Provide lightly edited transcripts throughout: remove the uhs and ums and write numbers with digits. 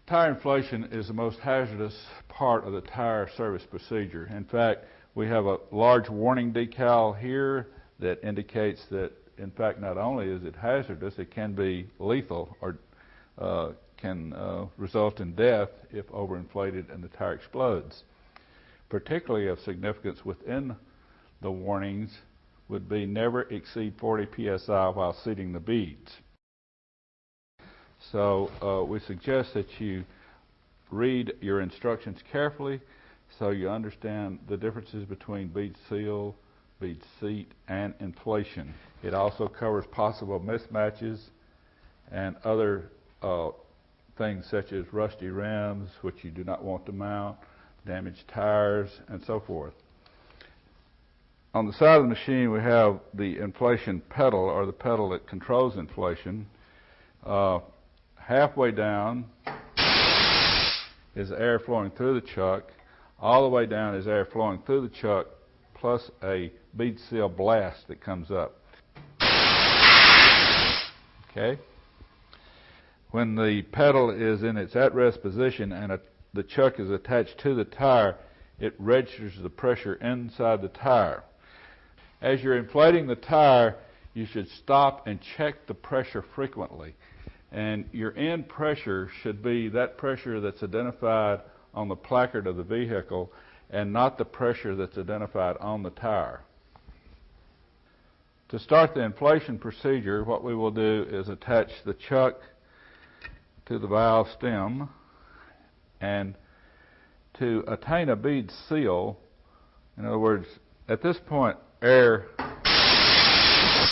Tire inflation is the most hazardous part of the tire service procedure. In fact, we have a large warning decal here that indicates that, in fact, not only is it hazardous, it can be lethal or can result in death if overinflated and the tire explodes. Particularly of significance within the warnings would be never exceed 40 psi while seating the beads. So we suggest that you read your instructions carefully so you understand the differences between bead seal, bead seat, and inflation. It also covers possible mismatches and other things such as rusty rims, which you do not want to mount, damaged tires, and so forth. On the side of the machine, we have the inflation pedal, or the pedal that controls inflation. Halfway down is air flowing through the chuck. All the way down is air flowing through the chuck, plus a bead seal blast that comes up. Okay? When the pedal is in its at-rest position and the chuck is attached to the tire, it registers the pressure inside the tire. As you're inflating the tire, you should stop and check the pressure frequently. And your end pressure should be that pressure that's identified on the placard of the vehicle and not the pressure that's identified on the tire. To start the inflation procedure, what we will do is attach the chuck to the valve stem, and to attain a bead seal, in other words, at this point air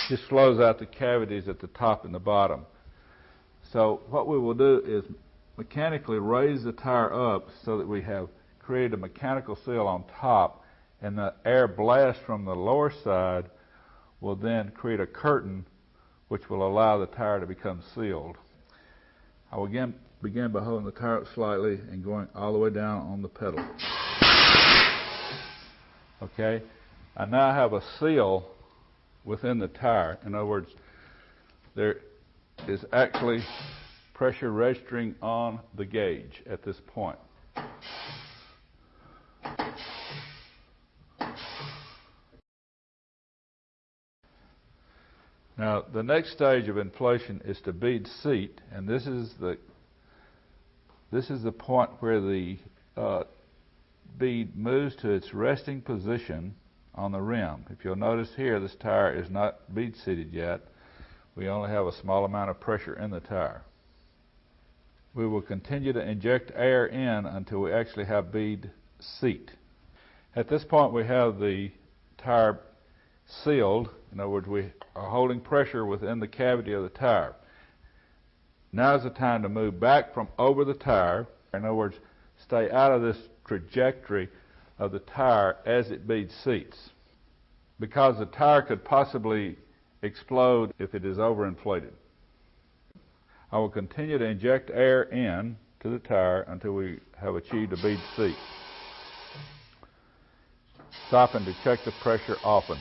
just flows out the cavities at the top and the bottom. So what we will do is mechanically raise the tire up so that we have created a mechanical seal on top, and the air blast from the lower side will then create a curtain which will allow the tire to become sealed. I will again begin by holding the tire up slightly and going all the way down on the pedal. Okay, I now have a seal within the tire. In other words, there is actually pressure registering on the gauge at this point. Now, the next stage of inflation is to bead seat, and this is the point where the bead moves to its resting position on the rim. If you'll notice here, this tire is not bead seated yet. We only have a small amount of pressure in the tire. We will continue to inject air in until we actually have bead seat. At this point, we have the tire sealed. In other words, we are holding pressure within the cavity of the tire. Now is the time to move back from over the tire. In other words, stay out of this trajectory of the tire as it bead seats, because the tire could possibly explode if it is overinflated. I will continue to inject air in to the tire until we have achieved a bead seat, stopping to check the pressure often.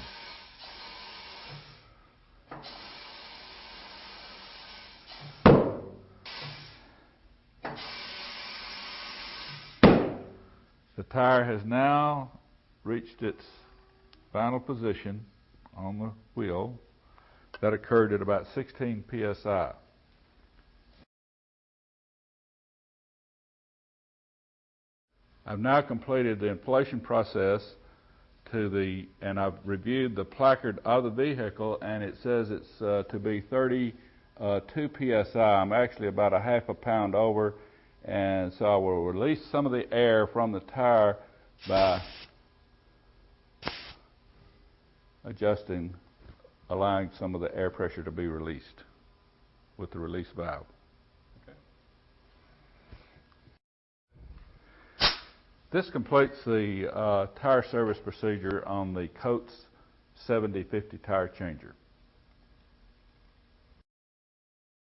The tire has now reached its final position on the wheel. That occurred at about 16 psi. I've now completed the inflation process and I've reviewed the placard of the vehicle, and it says it's to be 32 psi. I'm actually about a half a pound over, and so I will release some of the air from the tire by adjusting, allowing some of the air pressure to be released with the release valve. Okay. This completes the tire service procedure on the Coates 7050 tire changer.